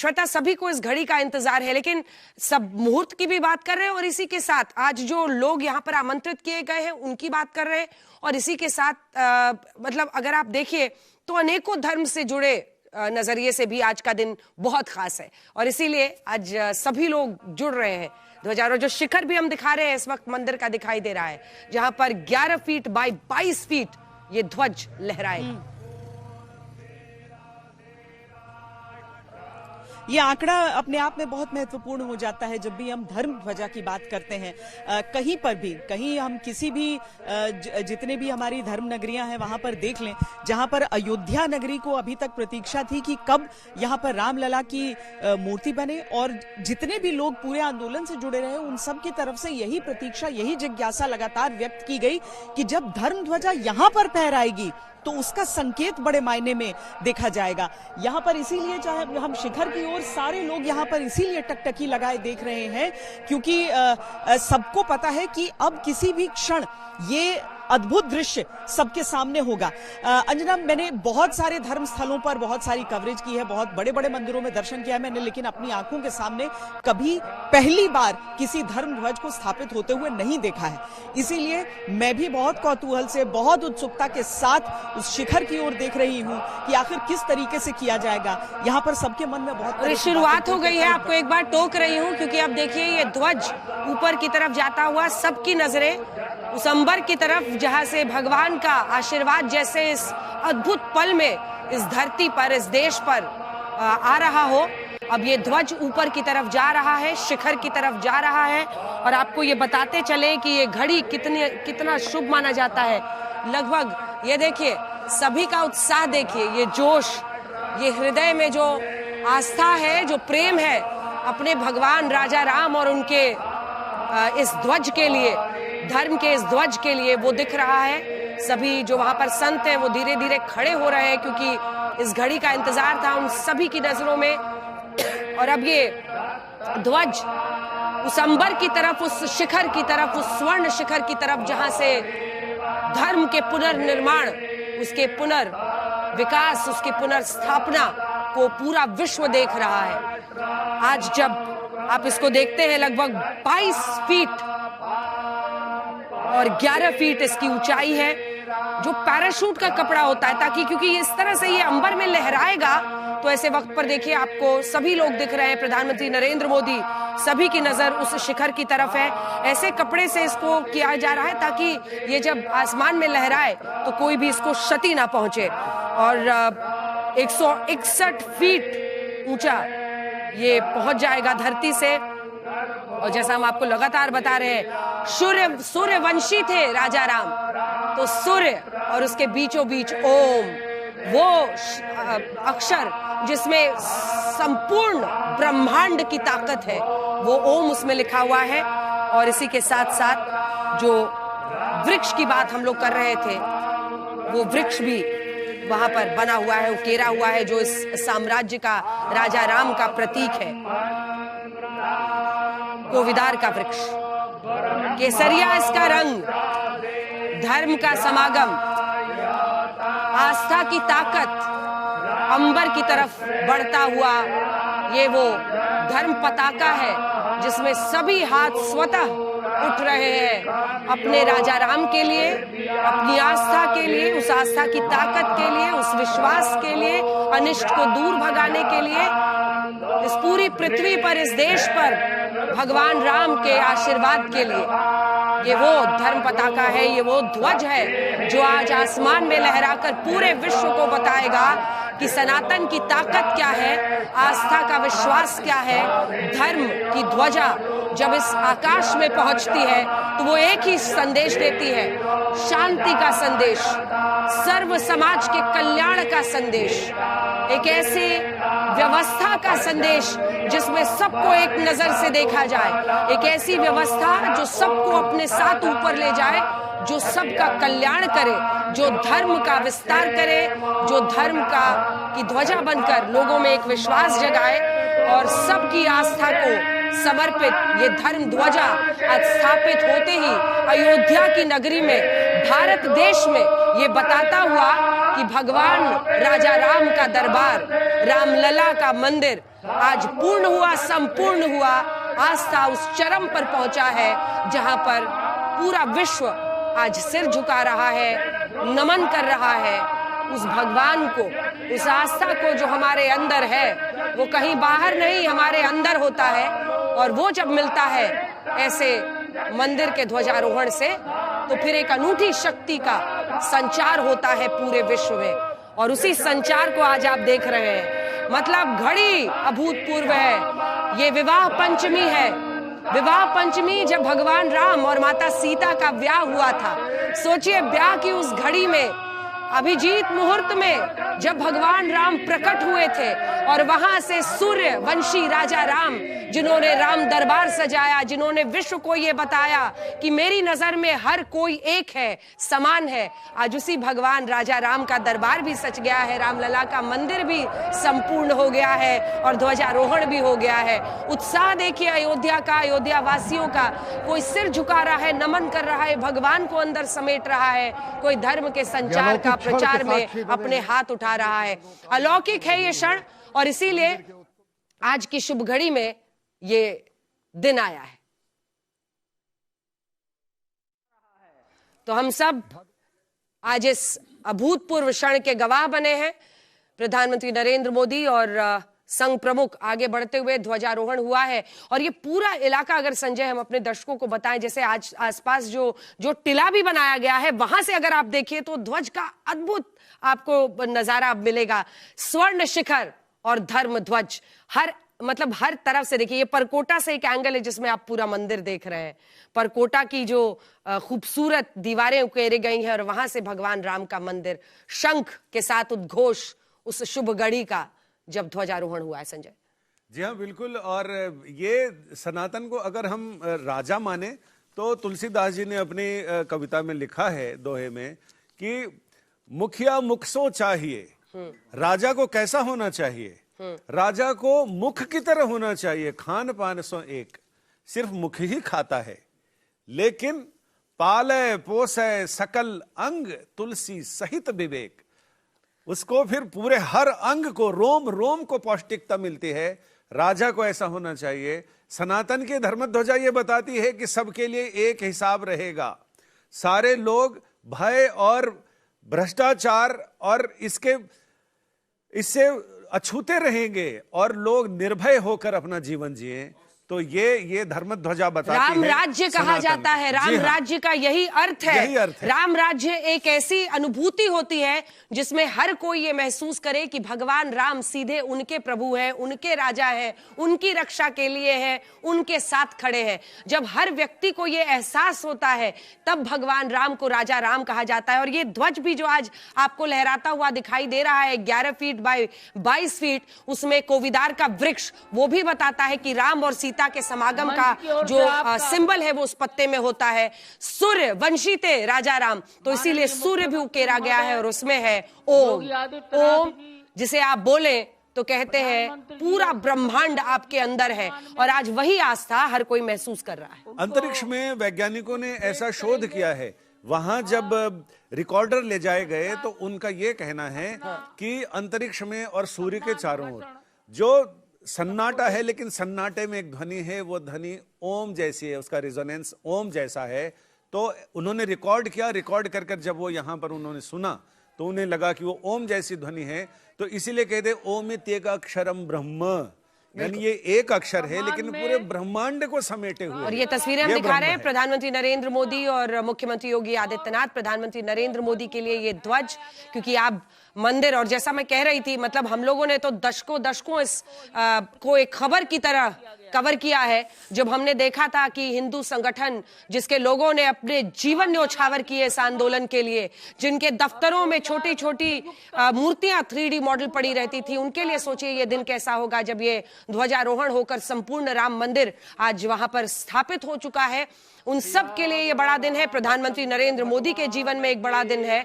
श्वेता, सभी को इस घड़ी का इंतजार है, लेकिन सब मुहूर्त की भी बात कर रहे हैं और इसी के साथ आज जो लोग यहाँ पर आमंत्रित किए गए हैं उनकी बात कर रहे हैं और इसी के साथ मतलब अगर आप देखिए तो अनेकों धर्म से जुड़े नजरिए से भी आज का दिन बहुत खास है और इसीलिए आज सभी लोग जुड़ रहे हैं। ध्वजारोहण जो शिखर भी हम दिखा रहे हैं इस वक्त मंदिर का दिखाई दे रहा है, जहां पर 11 फीट बाई 22 फीट ये ध्वज लहराएगा। ये आंकड़ा अपने आप में बहुत महत्वपूर्ण हो जाता है जब भी हम धर्म ध्वजा की बात करते हैं। कहीं पर भी, कहीं हम किसी भी जितने भी हमारी धर्म नगरियां हैं वहां पर देख लें, जहां पर अयोध्या नगरी को अभी तक प्रतीक्षा थी कि कब यहां पर रामलला की मूर्ति बने और जितने भी लोग पूरे आंदोलन से जुड़े रहे उन सब की तरफ से यही प्रतीक्षा, यही जिज्ञासा लगातार व्यक्त की गई कि जब धर्म ध्वजा यहां पर फहराएगी तो उसका संकेत बड़े मायने में देखा जाएगा। यहाँ पर इसीलिए चाहे हम शिखर की ओर सारे लोग यहाँ पर इसीलिए टकटकी लगाए देख रहे हैं क्योंकि सबको पता है कि अब किसी भी क्षण ये अद्भुत दृश्य सबके सामने होगा। अंजना, मैंने बहुत सारे धर्म स्थलों पर बहुत सारी कवरेज की है, बहुत बड़े बड़े मंदिरों में दर्शन किया है मैंने, लेकिन अपनी आंखों के सामने कभी पहली बार किसी धर्म ध्वज को स्थापित होते हुए नहीं देखा है। इसीलिए मैं भी बहुत कौतूहल से, बहुत उत्सुकता के साथ उस शिखर की ओर देख रही हूँ कि आखिर किस तरीके से किया जाएगा। यहाँ पर सबके मन में बहुत शुरुआत हो गई है। आपको एक बार टोक रही हूँ क्योंकि अब देखिए ये ध्वज ऊपर की तरफ जाता हुआ, सबकी नजरें उस अंबर की तरफ जहां से भगवान का आशीर्वाद जैसे इस अद्भुत पल में इस धरती पर, इस देश पर आ रहा हो। अब ये ध्वज ऊपर की तरफ जा रहा है, शिखर की तरफ जा रहा है और आपको ये बताते चले कि ये घड़ी कितना शुभ माना जाता है। लगभग ये देखिए, सभी का उत्साह देखिए, ये जोश, ये हृदय में जो आस्था है, जो प्रेम है अपने भगवान राजा राम और उनके इस ध्वज के लिए, धर्म के इस ध्वज के लिए, वो दिख रहा है। सभी जो वहां पर संत हैं वो धीरे धीरे खड़े हो रहे हैं क्योंकि इस घड़ी का इंतजार था उन सभी की नजरों में। और अब ये ध्वज उस अंबर की तरफ, उस शिखर की तरफ, उस स्वर्ण शिखर की तरफ जहां से धर्म के पुनर्निर्माण, उसके पुनर्विकास, उसकी पुनर्स्थापना को पूरा विश्व देख रहा है। आज जब आप इसको देखते हैं, लगभग 22 फीट और 11 फीट इसकी ऊंचाई है, जो पैराशूट का कपड़ा होता है, ताकि क्योंकि इस तरह से ये अंबर में लहराएगा तो ऐसे वक्त पर देखिए आपको सभी लोग दिख रहे हैं। प्रधानमंत्री नरेंद्र मोदी, सभी की नजर उस शिखर की तरफ है। ऐसे कपड़े से इसको किया जा रहा है ताकि ये जब आसमान में लहराए तो कोई भी इसको क्षति ना पहुंचे। और 161 फीट ऊंचा ये पहुंच जाएगा धरती से। और जैसा हम आपको लगातार बता रहे हैं, सूर्यवंशी थे राजा राम, तो सूर्य और उसके बीचों बीच ओम, वो अक्षर जिसमें संपूर्ण ब्रह्मांड की ताकत है, वो ओम उसमें लिखा हुआ है। और इसी के साथ साथ जो वृक्ष की बात हम लोग कर रहे थे, वो वृक्ष भी वहां पर बना हुआ है, उकेरा हुआ है, जो इस साम्राज्य का, राजा राम का प्रतीक है। कोविदार का वृक्ष, केसरिया इसका रंग, धर्म का समागम, आस्था की ताकत, अंबर की तरफ बढ़ता हुआ ये वो धर्म पताका है जिसमें सभी हाथ स्वतः उठ रहे हैं अपने राजा राम के लिए, अपनी आस्था के लिए, उस आस्था की ताकत के लिए, उस विश्वास के लिए, अनिष्ट को दूर भगाने के लिए, इस पूरी पृथ्वी पर, इस देश पर भगवान राम के आशीर्वाद के लिए। ये वो धर्म पताका है, ये वो ध्वज है जो आज आसमान में लहराकर पूरे विश्व को बताएगा कि सनातन की ताकत क्या है, आस्था का विश्वास क्या है। धर्म की ध्वजा जब इस आकाश में पहुंचती है तो वो एक ही संदेश देती है, शांति का संदेश, सर्व समाज के कल्याण का संदेश, एक ऐसी व्यवस्था का संदेश जिसमें सबको एक नजर से देखा जाए, एक ऐसी व्यवस्था जो सबको अपने साथ ऊपर ले जाए, जो सबका कल्याण करे, जो धर्म का विस्तार करे, जो धर्म की ध्वजा बनकर लोगों में एक विश्वास जगाए और सबकी आस्था को समर्पित ये धर्म ध्वजा आज स्थापित होते ही अयोध्या की नगरी में, भारत देश में ये बताता हुआ कि भगवान राजा राम का दरबार, रामलला का मंदिर आज पूर्ण हुआ, संपूर्ण हुआ। आस्था उस चरम पर पहुंचा है जहां पर पूरा विश्व आज सिर झुका रहा है, नमन कर रहा है उस भगवान को, उस आस्था को जो हमारे अंदर है। वो कहीं बाहर नहीं, हमारे अंदर होता है। और वो जब मिलता है ऐसे मंदिर के ध्वजारोहण से, तो फिर एक अनूठी शक्ति का संचार होता है पूरे विश्व में। और उसी संचार को आज आप देख रहे हैं। मतलब घड़ी अभूतपूर्व है। ये विवाह पंचमी है। विवाह पंचमी जब भगवान राम और माता सीता का ब्याह हुआ था। सोचिए, ब्याह की उस घड़ी में, अभिजीत मुहूर्त में जब भगवान राम प्रकट हुए थे, और वहां से सूर्य वंशी राजा राम, जिन्होंने राम दरबार सजाया, जिन्होंने विश्व को ये बताया कि मेरी नजर में हर कोई एक है, समान है। आज उसी भगवान राजा राम का दरबार भी सज गया है, रामलला का मंदिर भी संपूर्ण हो गया है और ध्वजारोहण भी हो गया है। उत्साह देखिए अयोध्या का, अयोध्या वासियों का। कोई सिर झुका रहा है, नमन कर रहा है, भगवान को अंदर समेट रहा है। कोई धर्म के संचार का, प्रचार में अपने हाथ उठा रहा है। अलौकिक है ये क्षण, और इसीलिए आज की शुभ घड़ी में ये दिन आया है। तो हम सब आज इस अभूतपूर्व क्षण के गवाह बने हैं। प्रधानमंत्री नरेंद्र मोदी और संघ प्रमुख आगे बढ़ते हुए ध्वजारोहण हुआ है। और ये पूरा इलाका, अगर संजय हम अपने दर्शकों को बताएं, जैसे आज आसपास जो टिला भी बनाया गया है, वहां से अगर आप देखिए तो ध्वज का अद्भुत आपको नजारा मिलेगा। स्वर्ण शिखर और धर्म ध्वज हर तरफ से देखिए। ये परकोटा से एक एंगल है जिसमें आप पूरा मंदिर देख रहे हैं। परकोटा की जो खूबसूरत दीवारें उकेरी गई हैं, और वहां से भगवान राम का मंदिर शंख के साथ उद्घोष उस शुभ घड़ी का जब ध्वजारोहण हुआ है। संजय जी हाँ, बिल्कुल। और ये सनातन को अगर हम राजा माने तो तुलसीदास जी ने अपनी कविता में लिखा है दोहे में कि मुखिया मुख सो चाहिए, राजा को कैसा होना चाहिए? राजा को मुख की तरह होना चाहिए, खान पान सो एक, सिर्फ मुख ही खाता है, लेकिन पाले पोसे सकल अंग, तुलसी सहित विवेक। उसको फिर पूरे हर अंग को, रोम रोम को पौष्टिकता मिलती है। राजा को ऐसा होना चाहिए। सनातन की धर्मध्वजा ये बताती है कि सबके लिए एक हिसाब रहेगा। सारे लोग भय और भ्रष्टाचार और इससे अछूते रहेंगे, और लोग निर्भय होकर अपना जीवन जिए। तो ये धर्मध्वजा बताती है। राम राज्य कहा जाता है। राम राज्य का यही अर्थ है। राम राज्य एक ऐसी अनुभूति होती है जिसमें हर कोई ये महसूस करे कि भगवान राम सीधे उनके प्रभु हैं, उनके राजा हैं, उनकी रक्षा के लिए हैं, उनके साथ खड़े हैं। जब हर व्यक्ति को ये एहसास होता है, तब भगवान राम को राजा राम कहा जाता है। और ये ध्वज भी जो आज आपको लहराता हुआ दिखाई दे रहा है, 11 फीट बाय 22 फीट, उसमें कोविदार का वृक्ष, वो भी बताता है कि राम और सीता के समागम का जो सिंबल है वो उस पत्ते में होता है। सूर्य वंशी थे राजा राम, तो इसीलिए सूर्य भी उकेरा गया है, और उसमें है ओम। ओम जिसे आप बोले तो कहते हैं पूरा ब्रह्मांड आपके अंदर है, और आज वही आस्था हर कोई महसूस कर रहा है। अंतरिक्ष में वैज्ञानिकों ने ऐसा शोध किया है। वहां जब रिकॉर्डर ले जाए गए तो उनका यह कहना है कि अंतरिक्ष में और सूर्य के चारों ओर जो सन्नाटा है, लेकिन सन्नाटे में एक ध्वनि है, वो ध्वनि ओम जैसी है, उसका रिजोनेंस ओम जैसा है। तो उन्होंने रिकॉर्ड किया। रिकॉर्ड कर जब वो यहाँ पर उन्होंने सुना तो उन्हें लगा कि वो ओम जैसी ध्वनि है। तो इसीलिए कहते ओमित्येक अक्षरम ब्रह्म, यानी ये एक अक्षर है लेकिन पूरे ब्रह्मांड को समेटे हुए। और ये तस्वीरें हम दिखा रहे हैं प्रधानमंत्री नरेंद्र मोदी और मुख्यमंत्री योगी आदित्यनाथ। प्रधानमंत्री नरेंद्र मोदी के लिए ये ध्वज, क्योंकि आप मंदिर, और जैसा मैं कह रही थी, मतलब हम लोगों ने तो दशकों इस को एक खबर की तरह कवर किया है। जब हमने देखा था कि हिंदू संगठन जिसके लोगों ने अपने जीवन न्योछावर किए इस आंदोलन के लिए, जिनके दफ्तरों में छोटी छोटी मूर्तियां 3D मॉडल पड़ी रहती थी, उनके लिए सोचिए ये दिन कैसा होगा जब ये ध्वजारोहण होकर संपूर्ण राम मंदिर आज वहां पर स्थापित हो चुका है। उन सब के लिए ये बड़ा दिन है। प्रधानमंत्री नरेंद्र मोदी के जीवन में एक बड़ा दिन है।